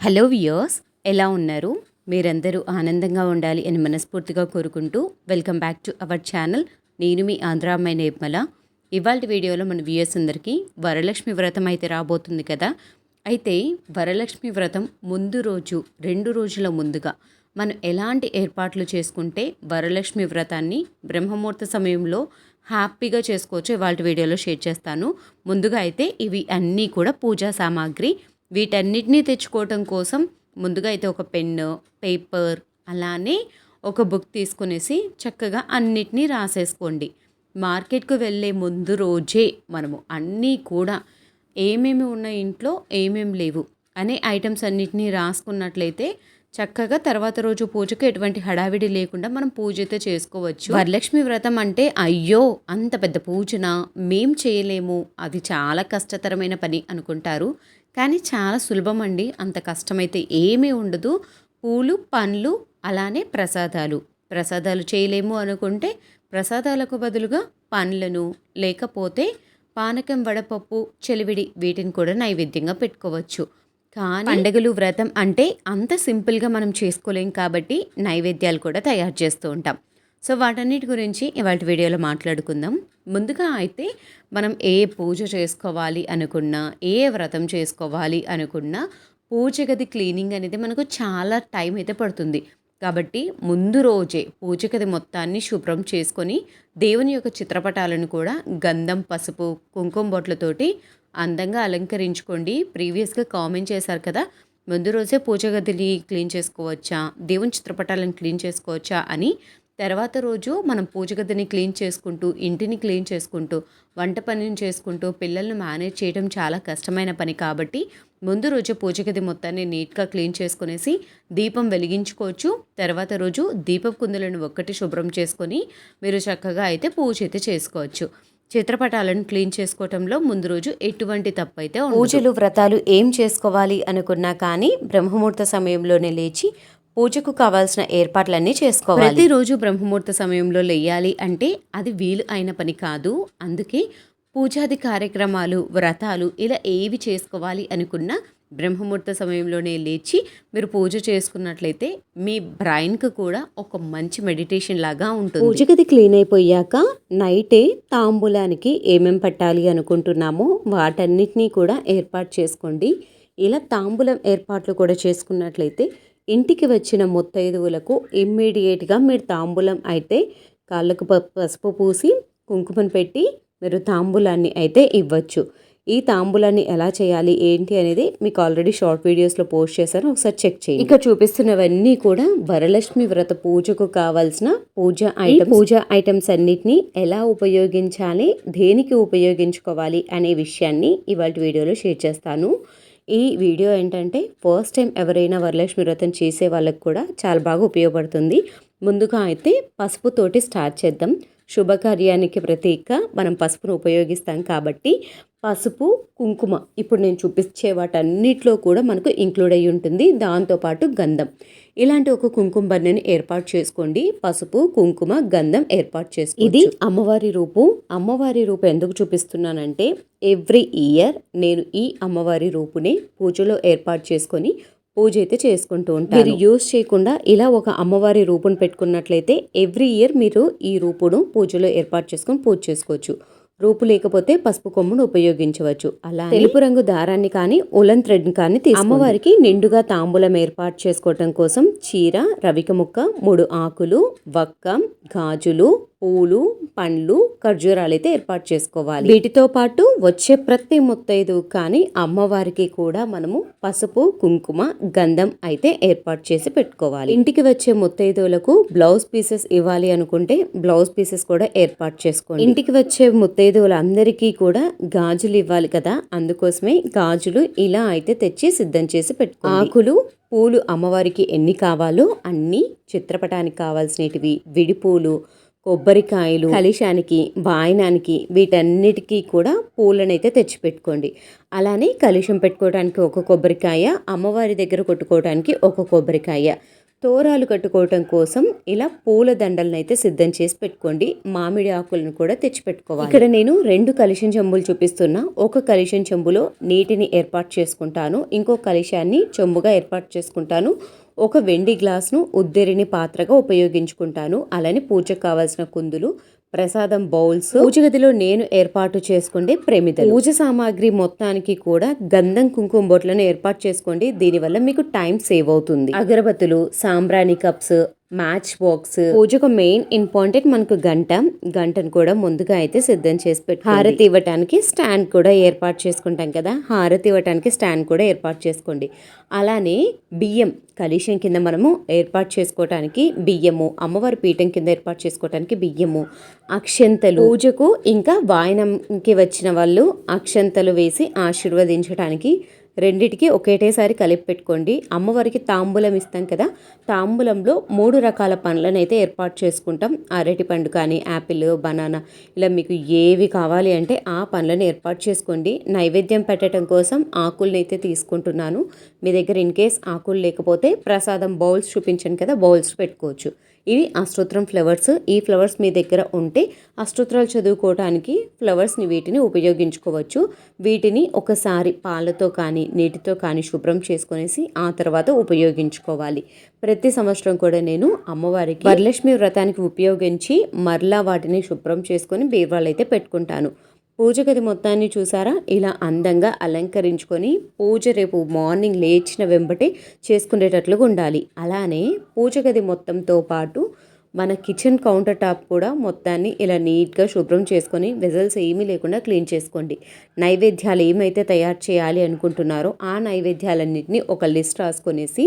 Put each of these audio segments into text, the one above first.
Hello viewers, ఎలా ఉన్నారు? మీరందరూ ఆనందంగా ఉండాలి అని మనస్ఫూర్తిగా కోరుకుంటూ welcome back to our channel. నేను మీ ఆంధ్ర అమ్మాయి నిర్మల. ఇవాళ వీడియోలో మన వ్యూయర్స్ అందరికీ వరలక్ష్మి వ్రతం అయితే రాబోతుంది కదా. అయితే వరలక్ష్మి వ్రతం ముందు రోజు 2 రోజుల ముందుగా మనం ఎలాంటి ఏర్పాట్లు చేసుకుంటే వరలక్ష్మి వ్రతాన్ని బ్రహ్మముహూర్త సమయంలో హ్యాపీగా చేసుకోవచ్చు ఇవాళ వీడియోలో షేర్ చేస్తాను. ముందుగా అయితే ఇవి అన్నీ కూడా పూజా సామాగ్రి. వీటన్నిటినీ తెచ్చుకోవటం కోసం ముందుగా అయితే ఒక పెన్ను, పేపర్, అలానే ఒక బుక్ తీసుకునేసి చక్కగా అన్నిటినీ రాసేసుకోండి. మార్కెట్కు వెళ్ళే ముందు రోజే మనము అన్నీ కూడా ఏమేమి ఉన్నాయి ఇంట్లో, ఏమేమి లేవు అనే ఐటమ్స్ అన్నిటినీ రాసుకున్నట్లయితే చక్కగా తర్వాత రోజు పూజకు ఎటువంటి హడావిడి లేకుండా మనం పూజ అయితే చేసుకోవచ్చు. వరలక్ష్మి వ్రతం అంటే అయ్యో అంత పెద్ద పూజన మేం చేయలేము, అది చాలా కష్టతరమైన పని అనుకుంటారు. కానీ చాలా సులభం అండి, అంత కష్టమైతే ఏమీ ఉండదు. పూలు, పండ్లు, అలానే ప్రసాదాలు చేయలేము అనుకుంటే ప్రసాదాలకు బదులుగా పండ్లను, లేకపోతే పానకం, వడపప్పు, చెలివిడి వీటిని కూడా నైవేద్యంగా పెట్టుకోవచ్చు. కానీ పండగలు, వ్రతం అంటే అంత సింపుల్గా మనం చేసుకోలేం కాబట్టి నైవేద్యాలు కూడా తయారు చేస్తూ ఉంటాం. సో వాటన్నిటి గురించి ఇవాళ వీడియోలో మాట్లాడుకుందాం. ముందుగా అయితే మనం ఏ పూజ చేసుకోవాలి అనుకున్నా, ఏ వ్రతం చేసుకోవాలి అనుకున్నా పూజ గది క్లీనింగ్ అనేది మనకు చాలా టైం అయితే పడుతుంది. కాబట్టి ముందు రోజే పూజ గది మొత్తాన్ని శుభ్రం చేసుకొని దేవుని యొక్క చిత్రపటాలను కూడా గంధం, పసుపు, కుంకుమ బొట్లతోటి అందంగా అలంకరించుకోండి. ప్రీవియస్గా కామెంట్ చేశారు కదా, ముందు రోజే పూజ గదిని క్లీన్ చేసుకోవచ్చా, దేవుని చిత్రపటాలను క్లీన్ చేసుకోవచ్చా అని. తర్వాత రోజు మనం పూజ గదిని క్లీన్ చేసుకుంటూ, ఇంటిని క్లీన్ చేసుకుంటూ, వంట పనిని చేసుకుంటూ పిల్లలను మేనేజ్ చేయడం చాలా కష్టమైన పని. కాబట్టి ముందు రోజు పూజ గది మొత్తాన్ని నీట్గా క్లీన్ చేసుకునేసి దీపం వెలిగించుకోవచ్చు. తర్వాత రోజు దీపపు కుందులను ఒక్కటి శుభ్రం చేసుకొని మీరు చక్కగా అయితే పూజ అయితే చేసుకోవచ్చు. చిత్రపటాలను క్లీన్ చేసుకోవటంలో ముందు రోజు ఎటువంటి తప్పు అయితే ఉండదు. పూజలు, వ్రతాలు ఏం చేసుకోవాలి అనుకున్నా కానీ బ్రహ్మముహూర్త సమయంలోనే లేచి పూజకు కావాల్సిన ఏర్పాట్లన్నీ చేసుకోవాలి. ప్రతిరోజు బ్రహ్మముహూర్త సమయంలో లేయాలి అంటే అది వీలు అయిన పని కాదు. అందుకే పూజాది కార్యక్రమాలు, వ్రతాలు ఇలా ఏవి చేసుకోవాలి అనుకున్నా బ్రహ్మముహూర్త సమయంలోనే లేచి మీరు పూజ చేసుకున్నట్లయితే మీ బ్రెయిన్కి కూడా ఒక మంచి మెడిటేషన్ లాగా ఉంటుంది. పూజ గది క్లీన్ అయిపోయాక నైటే తాంబూలానికి ఏమేం పెట్టాలి అనుకుంటున్నామో వాటన్నిటినీ కూడా ఏర్పాటు చేసుకోండి. ఇలా తాంబూలం ఏర్పాట్లు కూడా చేసుకున్నట్లయితే ఇంటికి వచ్చిన ముత్తైదువులకు ఇమ్మీడియట్గా మీరు తాంబూలం అయితే కాళ్ళకు పసుపు పూసి కుంకుమను పెట్టి మీరు తాంబూలాన్ని అయితే ఇవ్వచ్చు. ఈ తాంబూలాన్ని ఎలా చేయాలి ఏంటి అనేది మీకు ఆల్రెడీ షార్ట్ వీడియోస్లో పోస్ట్ చేశాను, ఒకసారి చెక్ చేయండి. ఇక చూపిస్తున్నవన్నీ కూడా వరలక్ష్మి వ్రత పూజకు కావాల్సిన పూజా ఐటమ్స్ అన్నిటినీ ఎలా ఉపయోగించాలి, దేనికి ఉపయోగించుకోవాలి అనే విషయాన్ని ఇవాళ వీడియోలో షేర్ చేస్తాను. ఈ వీడియో ఏంటంటే ఫస్ట్ టైం ఎవరైనా వరలక్ష్మి వ్రతం చేసే వాళ్ళకు కూడా చాలా బాగా ఉపయోగపడుతుంది. ముందుగా అయితే పసుపుతోటి స్టార్ట్ చేద్దాం. శుభకార్యానికి ప్రతీక మనం పసుపును ఉపయోగిస్తాం కాబట్టి పసుపు, కుంకుమ ఇప్పుడు నేను చూపించే వాటన్నిటిలో కూడా మనకు ఇంక్లూడ్ అయ్యి ఉంటుంది. దాంతోపాటు గంధం, ఇలాంటి ఒక కుంకుమ బన్నెని ఏర్పాటు చేసుకోండి. పసుపు, కుంకుమ, గంధం ఏర్పాటు చేసుకోండి. ఇది అమ్మవారి రూపు ఎందుకు చూపిస్తున్నానంటే ఎవ్రీ ఇయర్ నేను ఈ అమ్మవారి రూపుని పూజలో ఏర్పాటు చేసుకొని పూజ అయితే చేసుకుంటూ ఉంటాను. మీరు యూజ్ చేయకుండా ఇలా ఒక అమ్మవారి రూపును పెట్టుకున్నట్లయితే ఎవ్రీ ఇయర్ మీరు ఈ రూపును పూజలో ఏర్పాటు చేసుకొని పూజ చేసుకోవచ్చు. రూపు లేకపోతే పసుపు కొమ్మును ఉపయోగించవచ్చు. అలా తెలుపు రంగు దారాన్ని కానీ ఉలన్ థ్రెడ్ కానీ అమ్మవారికి నిండుగా తాంబూలం ఏర్పాటు చేసుకోవటం కోసం చీర, రవిక ముక్క, 3 ఆకులు, వక్క, గాజులు, పూలు, పండ్లు, ఖర్జూరాలు అయితే ఏర్పాటు చేసుకోవాలి. వీటితో పాటు వచ్చే ప్రతి ముత్తైదు కానీ అమ్మవారికి కూడా మనము పసుపు, కుంకుమ, గంధం అయితే ఏర్పాటు చేసి పెట్టుకోవాలి. ఇంటికి వచ్చే ముత్తైదువులకు బ్లౌజ్ పీసెస్ ఇవ్వాలి అనుకుంటే బ్లౌజ్ పీసెస్ కూడా ఏర్పాటు చేసుకోండి. ఇంటికి వచ్చే ముత్తైదువులందరికీ కూడా గాజులు ఇవ్వాలి కదా, అందుకోసమే గాజులు ఇలా అయితే తెచ్చి సిద్ధం చేసి పెట్టుకోండి. ఆకులు, పూలు అమ్మవారికి ఎన్ని కావాలో అన్ని, చిత్రపటానికి కావాల్సినవి, విడిపూలు, కొబ్బరికాయలు, కలశానికి, వాయనానికి వీటన్నిటికీ కూడా పూలనైతే తెచ్చిపెట్టుకోండి. అలానే కలశం పెట్టుకోవడానికి ఒక కొబ్బరికాయ, అమ్మవారి దగ్గర కొట్టుకోవడానికి ఒక కొబ్బరికాయ, తోరాలు కట్టుకోవటం కోసం ఇలా పూల దండలను అయితే సిద్ధం చేసి పెట్టుకోండి. మామిడి ఆకులను కూడా తెచ్చి పెట్టుకోవాలి. ఇక్కడ నేను 2 కలశం చెంబులు చూపిస్తున్నా. ఒక కలశం చెంబులో నీటిని ఏర్పాటు చేసుకుంటాను, ఇంకో కలశాన్ని చెంబుగా ఏర్పాటు చేసుకుంటాను. ఒక వెండి గ్లాసును ఉద్దరిని పాత్రగా ఉపయోగించుకుంటాను. అలానే పూజకు కావాల్సిన కుందులు, ప్రసాదం బౌల్స్, పూజ గదిలో నేను ఏర్పాటు చేసుకోండి ప్రమిదలు. పూజ సామాగ్రి మొత్తానికి కూడా గంధం కుంకుమ బొట్లను ఏర్పాటు చేసుకోండి. దీనివల్ల మీకు టైం సేవ్ అవుతుంది. అగరబత్తులు, సాంబ్రాణి కప్స్, మ్యాచ్ బాక్స్, పూజకు మెయిన్ ఇంపార్టెంట్ మనకు గంటను కూడా ముందుగా అయితే సిద్ధం చేసి పెట్టు. హారతి ఇవ్వటానికి స్టాండ్ కూడా ఏర్పాటు చేసుకుంటాం కదా, హారతి ఇవ్వటానికి స్టాండ్ కూడా ఏర్పాటు చేసుకోండి. అలానే బియ్యం కలశం కింద మనము ఏర్పాటు చేసుకోవటానికి బియ్యము, అమ్మవారి పీఠం కింద ఏర్పాటు చేసుకోవటానికి బియ్యము, అక్షంతలు, పూజకు ఇంకా వాయనంకి వచ్చిన వాళ్ళు అక్షంతలు వేసి ఆశీర్వదించడానికి రెండిటికి ఒకేటేసారి కలిపి పెట్టుకోండి. అమ్మవారికి తాంబూలం ఇస్తాం కదా, తాంబూలంలో 3 రకాల పండ్లను అయితే ఏర్పాటు చేసుకుంటాం. అరటి పండు కానీ, యాపిల్, బనానా, ఇలా మీకు ఏవి కావాలి అంటే ఆ పండ్లను ఏర్పాటు చేసుకోండి. నైవేద్యం పెట్టడం కోసం ఆకుల్ని అయితే తీసుకుంటున్నాను. మీ దగ్గర ఇన్ కేస్ ఆకులు లేకపోతే ప్రసాదం బౌల్స్ చూపించాను కదా, బౌల్స్ పెట్టుకోవచ్చు. ఇవి అష్టోత్తరం ఫ్లవర్స్. ఈ ఫ్లవర్స్ మీ దగ్గర ఉంటే అష్టోత్తరాలు చదువుకోవడానికి ఫ్లవర్స్ని వీటిని ఉపయోగించుకోవచ్చు. వీటిని ఒకసారి పాలతో కానీ నీటితో కానీ శుభ్రం చేసుకునేసి ఆ తర్వాత ఉపయోగించుకోవాలి. ప్రతి సంవత్సరం కూడా నేను అమ్మవారికి వరలక్ష్మి వ్రతానికి ఉపయోగించి మరలా వాటిని శుభ్రం చేసుకొని బీరువాలో అయితే పెట్టుకుంటాను. పూజ గది మొత్తాన్ని చూసారా, ఇలా అందంగా అలంకరించుకొని పూజ రేపు మార్నింగ్ లేచిన వెంబటే చేసుకునేటట్లుగా ఉండాలి. అలానే పూజ గది మొత్తంతో పాటు మన కిచెన్ కౌంటర్ టాప్ కూడా మొత్తాన్ని ఇలా నీట్గా శుభ్రం చేసుకొని వెజల్స్ ఏమీ లేకుండా క్లీన్ చేసుకోండి. నైవేద్యాలు ఏమైతే తయారు చేయాలి అనుకుంటున్నారో ఆ నైవేద్యాలన్నింటినీ ఒక లిస్ట్ రాసుకొనేసి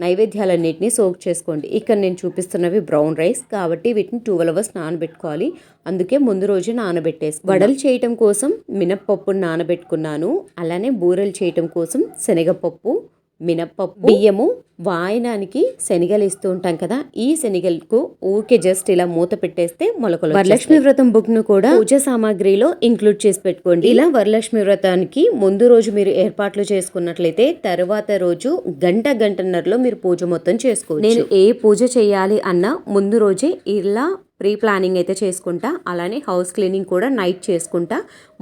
నైవేద్యాలన్నింటినీ సోక్ చేసుకోండి. ఇక్కడ నేను చూపిస్తున్నవి బ్రౌన్ రైస్ కాబట్టి వీటిని 12 hours నానబెట్టుకోవాలి. అందుకే ముందు రోజు నానబెట్టేసి, వడలు చేయటం కోసం మినప్పప్పును నానబెట్టుకున్నాను. అలానే బూరెలు చేయటం కోసం శనగపప్పు, మినప్పప్పు, బియ్యము, వాయనానికి శనగలు ఇస్తూ ఉంటాం కదా, ఈ శనగలకు ఊరికే జస్ట్ ఇలా మూత పెట్టేస్తే మొలకలు. వరలక్ష్మి వ్రతం బుక్ ను కూడా పూజ సామాగ్రిలో ఇంక్లూడ్ చేసి పెట్టుకోండి. ఇలా వరలక్ష్మి వ్రతానికి ముందు రోజు మీరు ఏర్పాట్లు చేసుకున్నట్లయితే తర్వాత రోజు గంటన్నరలో మీరు పూజ మొత్తం చేసుకోవచ్చు. నేను ఏ పూజ చేయాలి అన్నా ముందు రోజే ఇలా ప్రీ ప్లానింగ్ అయితే చేసుకుంటా. అలానే హౌస్ క్లీనింగ్ కూడా నైట్ చేసుకుంటా.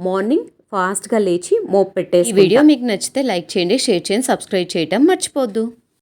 మార్నింగ్ ఫాస్ట్గా లేచి మోప్ పెట్టేసి. ఈ వీడియో మీకు నచ్చితే లైక్ చేయండి, షేర్ చేయండి, సబ్స్క్రైబ్ చేయటం మర్చిపోద్దు.